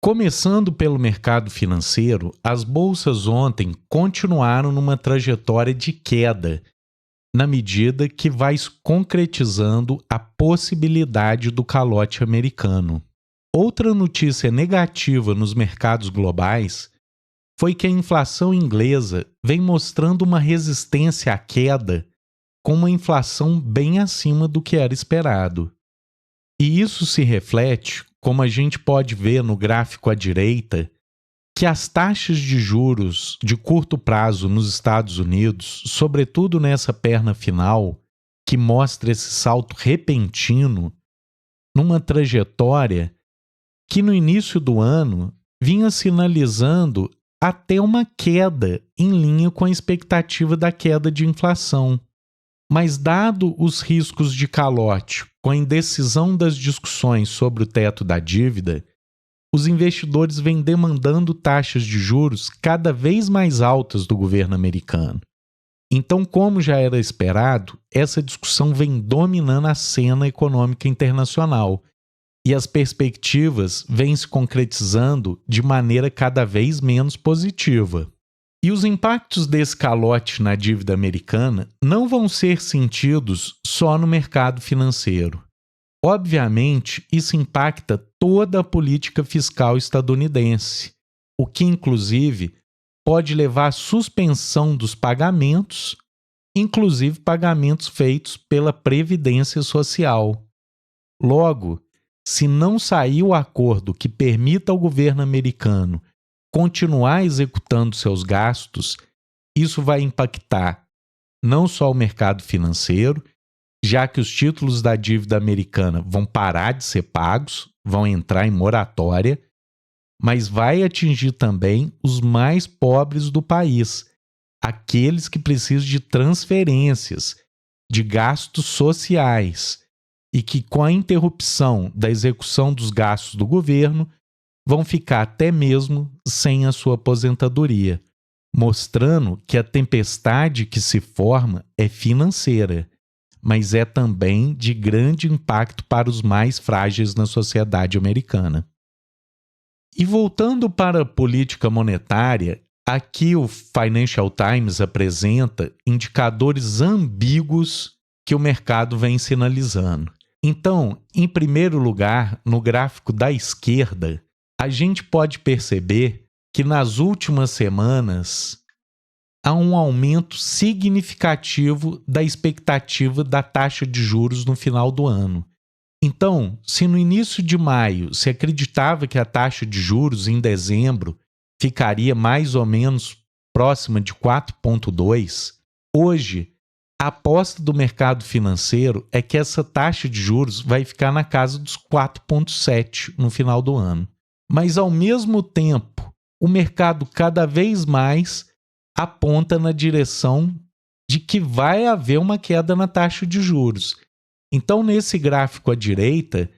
Começando pelo mercado financeiro, as bolsas ontem continuaram numa trajetória de queda, na medida que vai se concretizando a possibilidade do calote americano. Outra notícia negativa nos mercados globais foi que a inflação inglesa vem mostrando uma resistência à queda, com uma inflação bem acima do que era esperado. E isso se reflete, como a gente pode ver no gráfico à direita, que as taxas de juros de curto prazo nos Estados Unidos, sobretudo nessa perna final, que mostra esse salto repentino, numa trajetória que no início do ano vinha sinalizando até uma queda em linha com a expectativa da queda de inflação. Mas dado os riscos de calote com a indecisão das discussões sobre o teto da dívida, os investidores vêm demandando taxas de juros cada vez mais altas do governo americano. Então, como já era esperado, essa discussão vem dominando a cena econômica internacional e as perspectivas vêm se concretizando de maneira cada vez menos positiva. E os impactos desse calote na dívida americana não vão ser sentidos só no mercado financeiro. Obviamente, isso impacta toda a política fiscal estadunidense, o que, inclusive, pode levar à suspensão dos pagamentos, inclusive pagamentos feitos pela Previdência Social. Logo, se não sair o acordo que permita ao governo americano continuar executando seus gastos, isso vai impactar não só o mercado financeiro, já que os títulos da dívida americana vão parar de ser pagos, vão entrar em moratória, mas vai atingir também os mais pobres do país, aqueles que precisam de transferências, de gastos sociais, e que com a interrupção da execução dos gastos do governo, vão ficar até mesmo sem a sua aposentadoria, mostrando que a tempestade que se forma é financeira, mas é também de grande impacto para os mais frágeis na sociedade americana. E voltando para a política monetária, aqui o Financial Times apresenta indicadores ambíguos que o mercado vem sinalizando. Então, em primeiro lugar, no gráfico da esquerda, a gente pode perceber que nas últimas semanas há um aumento significativo da expectativa da taxa de juros no final do ano. Então, se no início de maio se acreditava que a taxa de juros em dezembro ficaria mais ou menos próxima de 4,2, hoje a aposta do mercado financeiro é que essa taxa de juros vai ficar na casa dos 4,7 no final do ano. Mas, ao mesmo tempo, o mercado cada vez mais aponta na direção de que vai haver uma queda na taxa de juros. Então, nesse gráfico à direita,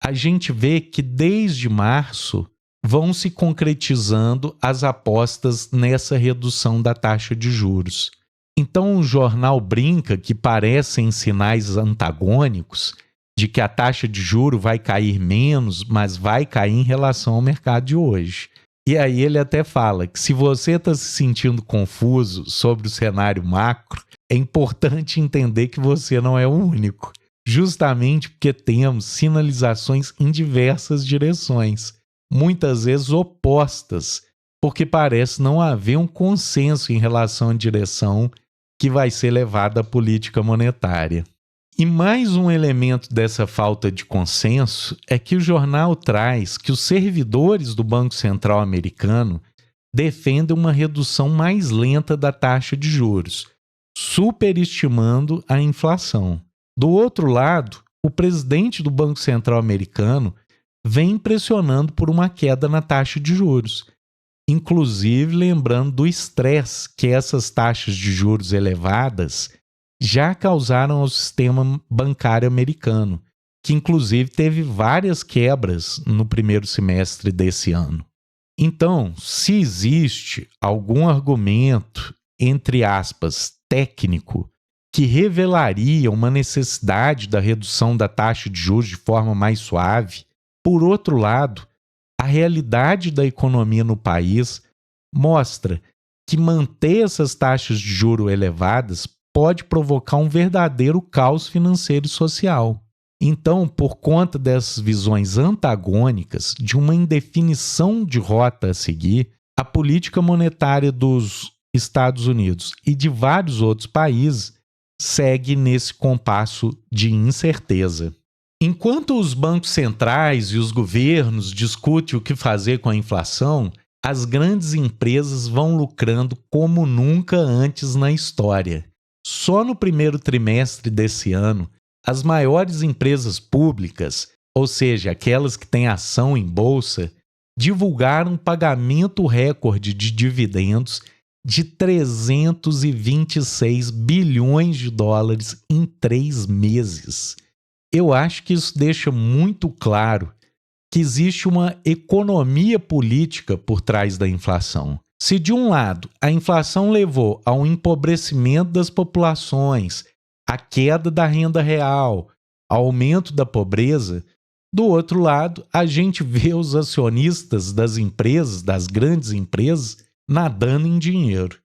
a gente vê que desde março vão se concretizando as apostas nessa redução da taxa de juros. Então, o jornal brinca que parecem sinais antagônicos de que a taxa de juro vai cair menos, mas vai cair em relação ao mercado de hoje. E aí ele até fala que se você está se sentindo confuso sobre o cenário macro, é importante entender que você não é o único, justamente porque temos sinalizações em diversas direções, muitas vezes opostas, porque parece não haver um consenso em relação à direção que vai ser levada à política monetária. E mais um elemento dessa falta de consenso é que o jornal traz que os servidores do Banco Central americano defendem uma redução mais lenta da taxa de juros, superestimando a inflação. Do outro lado, o presidente do Banco Central americano vem pressionando por uma queda na taxa de juros, inclusive lembrando do estresse que essas taxas de juros elevadas já causaram ao sistema bancário americano, que inclusive teve várias quebras no primeiro semestre desse ano. Então, se existe algum argumento, entre aspas, técnico, que revelaria uma necessidade da redução da taxa de juros de forma mais suave, por outro lado, a realidade da economia no país mostra que manter essas taxas de juros elevadas pode provocar um verdadeiro caos financeiro e social. Então, por conta dessas visões antagônicas, de uma indefinição de rota a seguir, a política monetária dos Estados Unidos e de vários outros países segue nesse compasso de incerteza. Enquanto os bancos centrais e os governos discutem o que fazer com a inflação, as grandes empresas vão lucrando como nunca antes na história. Só no primeiro trimestre desse ano, as maiores empresas públicas, ou seja, aquelas que têm ação em bolsa, divulgaram um pagamento recorde de dividendos de 326 bilhões de dólares em 3 meses. Eu acho que isso deixa muito claro que existe uma economia política por trás da inflação. Se de um lado a inflação levou ao empobrecimento das populações, a queda da renda real, aumento da pobreza, do outro lado a gente vê os acionistas das empresas, das grandes empresas, nadando em dinheiro.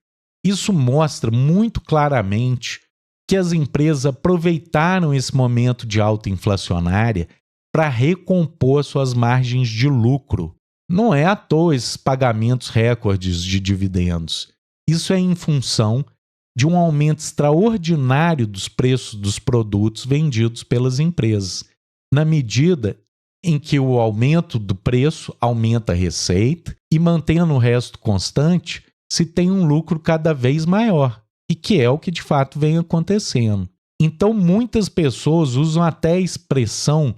Isso mostra muito claramente que as empresas aproveitaram esse momento de alta inflacionária para recompor suas margens de lucro. Não é à toa esses pagamentos recordes de dividendos. Isso é em função de um aumento extraordinário dos preços dos produtos vendidos pelas empresas, na medida em que o aumento do preço aumenta a receita e, mantendo o resto constante, se tem um lucro cada vez maior, e que é o que de fato vem acontecendo. Então, muitas pessoas usam até a expressão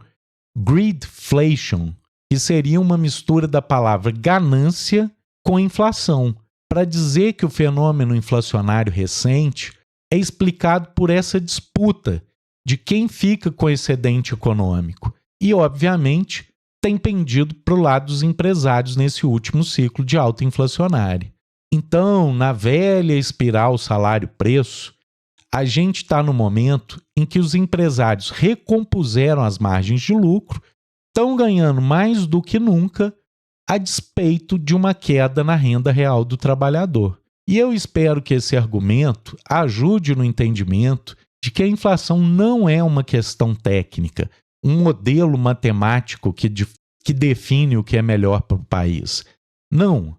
greedflation, que seria uma mistura da palavra ganância com inflação, para dizer que o fenômeno inflacionário recente é explicado por essa disputa de quem fica com excedente econômico e, obviamente, tem pendido para o lado dos empresários nesse último ciclo de alta inflacionária. Então, na velha espiral salário-preço, a gente está no momento em que os empresários recompuseram as margens de lucro, estão ganhando mais do que nunca, a despeito de uma queda na renda real do trabalhador. E eu espero que esse argumento ajude no entendimento de que a inflação não é uma questão técnica, um modelo matemático que define o que é melhor para o país. Não.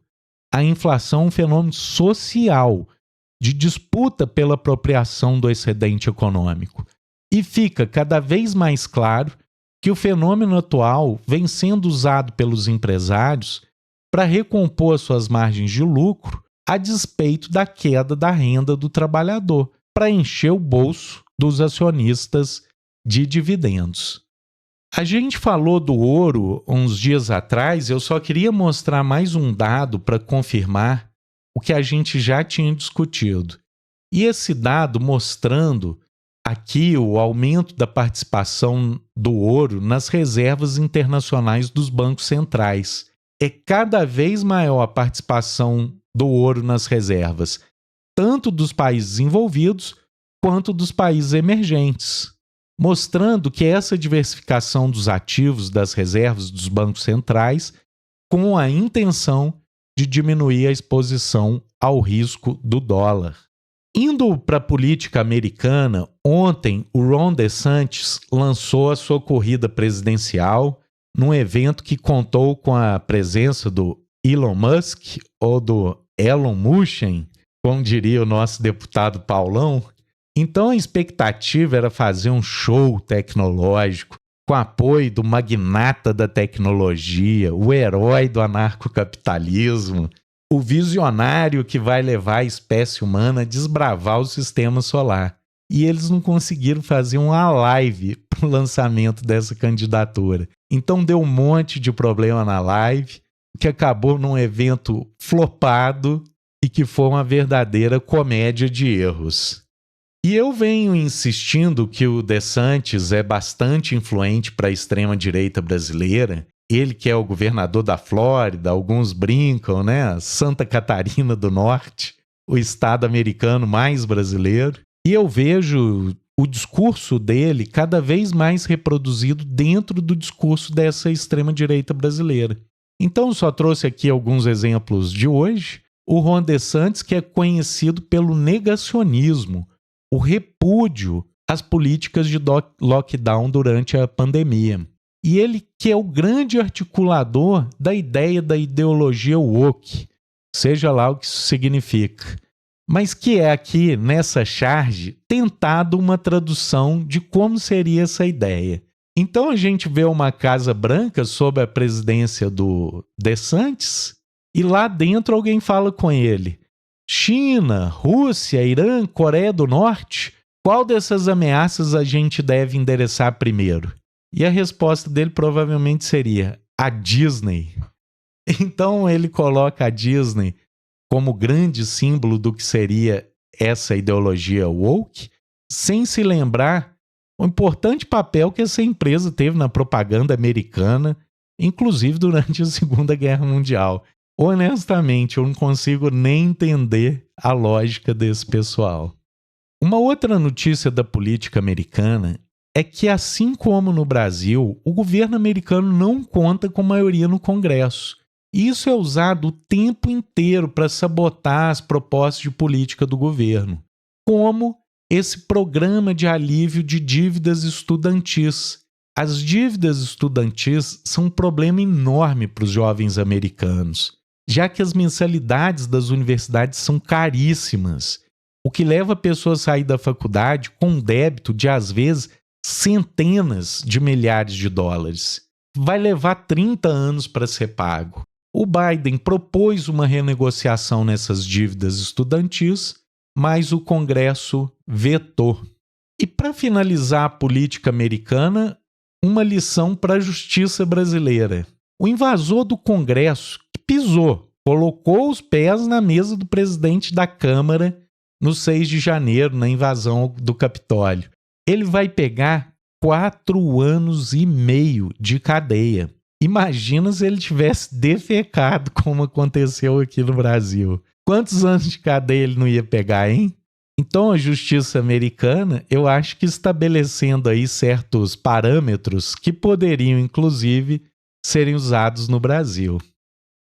A inflação é um fenômeno social, de disputa pela apropriação do excedente econômico. E fica cada vez mais claro que o fenômeno atual vem sendo usado pelos empresários para recompor suas margens de lucro a despeito da queda da renda do trabalhador, para encher o bolso dos acionistas de dividendos. A gente falou do ouro uns dias atrás, eu só queria mostrar mais um dado para confirmar o que a gente já tinha discutido. E esse dado mostrando aqui o aumento da participação do ouro nas reservas internacionais dos bancos centrais. É cada vez maior a participação do ouro nas reservas, tanto dos países envolvidos quanto dos países emergentes, mostrando que essa diversificação dos ativos das reservas dos bancos centrais com a intenção de diminuir a exposição ao risco do dólar. Indo para a política americana, ontem o Ron DeSantis lançou a sua corrida presidencial num evento que contou com a presença do Elon Musk, ou do Elon Musk, como diria o nosso deputado Paulão. Então a expectativa era fazer um show tecnológico com apoio do magnata da tecnologia, o herói do anarcocapitalismo, o visionário que vai levar a espécie humana a desbravar o sistema solar. E eles não conseguiram fazer uma live para o lançamento dessa candidatura. Então deu um monte de problema na live, que acabou num evento flopado e que foi uma verdadeira comédia de erros. E eu venho insistindo que o DeSantis é bastante influente para a extrema-direita brasileira. Ele que é o governador da Flórida, alguns brincam, né? Santa Catarina do Norte, o estado americano mais brasileiro. E eu vejo o discurso dele cada vez mais reproduzido dentro do discurso dessa extrema-direita brasileira. Então, só trouxe aqui alguns exemplos de hoje. O Ron DeSantis, que é conhecido pelo negacionismo, o repúdio às políticas de lockdown durante a pandemia. E ele que é o grande articulador da ideia da ideologia woke, seja lá o que isso significa. Mas que é aqui, nessa charge, tentado uma tradução de como seria essa ideia. Então a gente vê uma Casa Branca sob a presidência do DeSantis e lá dentro alguém fala com ele: China, Rússia, Irã, Coreia do Norte, qual dessas ameaças a gente deve endereçar primeiro? E a resposta dele provavelmente seria: a Disney. Então ele coloca a Disney como grande símbolo do que seria essa ideologia woke, sem se lembrar o importante papel que essa empresa teve na propaganda americana, inclusive durante a Segunda Guerra Mundial. Honestamente, eu não consigo nem entender a lógica desse pessoal. Uma outra notícia da política americana é que, assim como no Brasil, o governo americano não conta com maioria no Congresso. E isso é usado o tempo inteiro para sabotar as propostas de política do governo, como esse programa de alívio de dívidas estudantis. As dívidas estudantis são um problema enorme para os jovens americanos, já que as mensalidades das universidades são caríssimas, o que leva a pessoa a sair da faculdade com um débito de, às vezes, centenas de milhares de dólares. Vai levar 30 anos para ser pago. O Biden propôs uma renegociação nessas dívidas estudantis, mas o Congresso vetou. E para finalizar a política americana, uma lição para a justiça brasileira. O invasor do Congresso, que pisou, colocou os pés na mesa do presidente da Câmara no 6 de janeiro, na invasão do Capitólio. Ele vai pegar 4 anos e meio de cadeia. Imagina se ele tivesse defecado, como aconteceu aqui no Brasil. Quantos anos de cadeia ele não ia pegar, hein? Então a justiça americana, eu acho que estabelecendo aí certos parâmetros que poderiam, inclusive, serem usados no Brasil.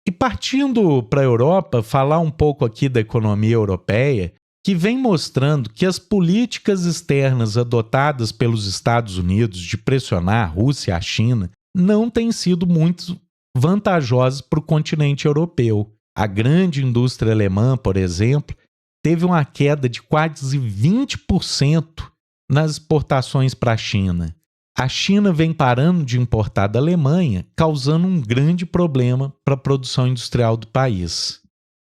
E partindo para a Europa, falar um pouco aqui da economia europeia, que vem mostrando que as políticas externas adotadas pelos Estados Unidos de pressionar a Rússia e a China não têm sido muito vantajosas para o continente europeu. A grande indústria alemã, por exemplo, teve uma queda de quase 20% nas exportações para a China. A China vem parando de importar da Alemanha, causando um grande problema para a produção industrial do país.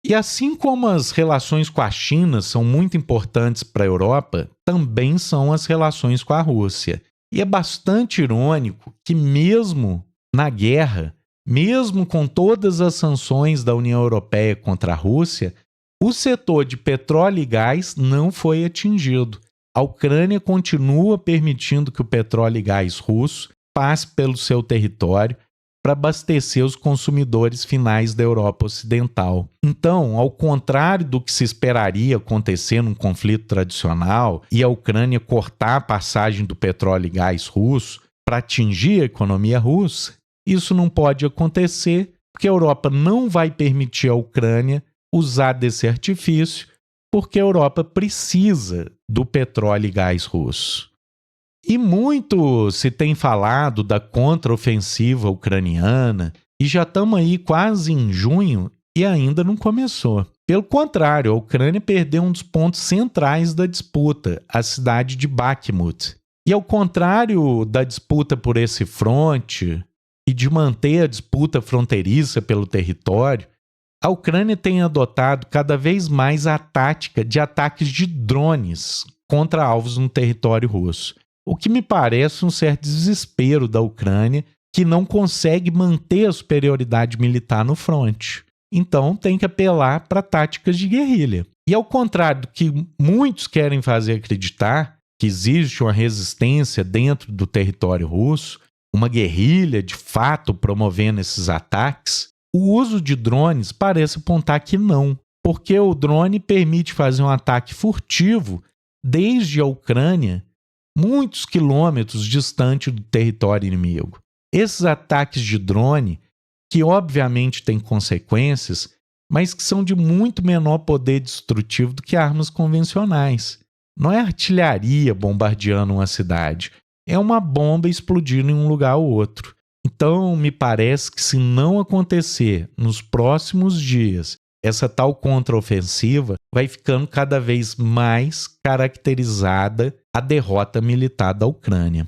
E assim como as relações com a China são muito importantes para a Europa, também são as relações com a Rússia. E é bastante irônico que mesmo na guerra, mesmo com todas as sanções da União Europeia contra a Rússia, o setor de petróleo e gás não foi atingido. A Ucrânia continua permitindo que o petróleo e gás russo passe pelo seu território para abastecer os consumidores finais da Europa Ocidental. Então, ao contrário do que se esperaria acontecer num conflito tradicional e a Ucrânia cortar a passagem do petróleo e gás russo para atingir a economia russa, isso não pode acontecer porque a Europa não vai permitir à Ucrânia usar desse artifício porque a Europa precisa do petróleo e gás russo. E muito se tem falado da contraofensiva ucraniana e já estamos aí quase em junho e ainda não começou. Pelo contrário, a Ucrânia perdeu um dos pontos centrais da disputa, a cidade de Bakhmut. E ao contrário da disputa por esse fronte e de manter a disputa fronteiriça pelo território, a Ucrânia tem adotado cada vez mais a tática de ataques de drones contra alvos no território russo. O que me parece um certo desespero da Ucrânia, que não consegue manter a superioridade militar no fronte. Então tem que apelar para táticas de guerrilha. E ao contrário do que muitos querem fazer acreditar, que existe uma resistência dentro do território russo, uma guerrilha de fato promovendo esses ataques, o uso de drones parece apontar que não, porque o drone permite fazer um ataque furtivo desde a Ucrânia, muitos quilômetros distante do território inimigo. Esses ataques de drone que obviamente têm consequências, mas que são de muito menor poder destrutivo do que armas convencionais. Não é artilharia bombardeando uma cidade, é uma bomba explodindo em um lugar ou outro. Então, me parece que se não acontecer nos próximos dias, essa tal contraofensiva vai ficando cada vez mais caracterizada a derrota militar da Ucrânia.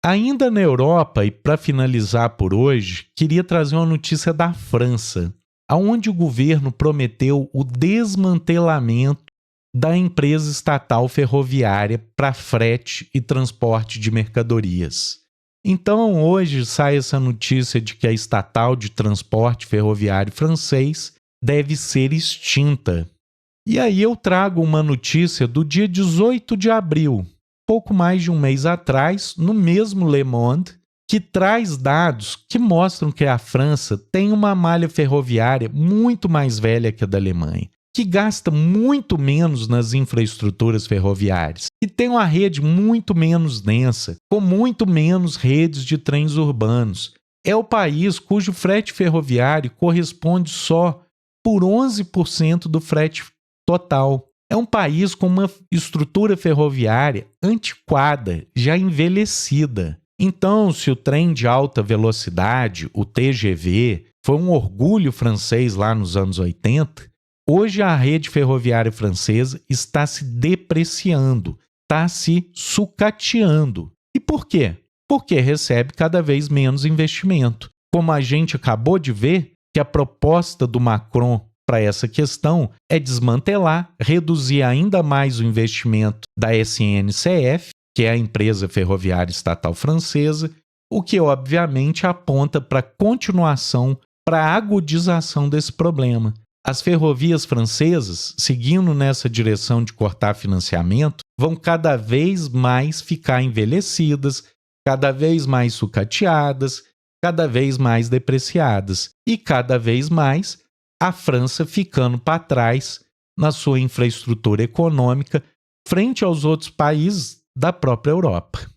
Ainda na Europa, e para finalizar por hoje, queria trazer uma notícia da França, onde o governo prometeu o desmantelamento da empresa estatal ferroviária para frete e transporte de mercadorias. Então, hoje sai essa notícia de que a estatal de transporte ferroviário francês deve ser extinta. E aí eu trago uma notícia do dia 18 de abril, pouco mais de um mês atrás, no mesmo Le Monde, que traz dados que mostram que a França tem uma malha ferroviária muito mais velha que a da Alemanha, que gasta muito menos nas infraestruturas ferroviárias, e tem uma rede muito menos densa, com muito menos redes de trens urbanos. É o país cujo frete ferroviário corresponde só por 11% do frete total. É um país com uma estrutura ferroviária antiquada, já envelhecida. Então, se o trem de alta velocidade, o TGV, foi um orgulho francês lá nos anos 80, hoje a rede ferroviária francesa está se depreciando, está se sucateando. E por quê? Porque recebe cada vez menos investimento. Como a gente acabou de ver, que a proposta do Macron para essa questão é desmantelar, reduzir ainda mais o investimento da SNCF, que é a empresa ferroviária estatal francesa, o que obviamente aponta para a continuação, para a agudização desse problema. As ferrovias francesas, seguindo nessa direção de cortar financiamento, vão cada vez mais ficar envelhecidas, cada vez mais sucateadas, cada vez mais depreciadas e cada vez mais a França ficando para trás na sua infraestrutura econômica frente aos outros países da própria Europa.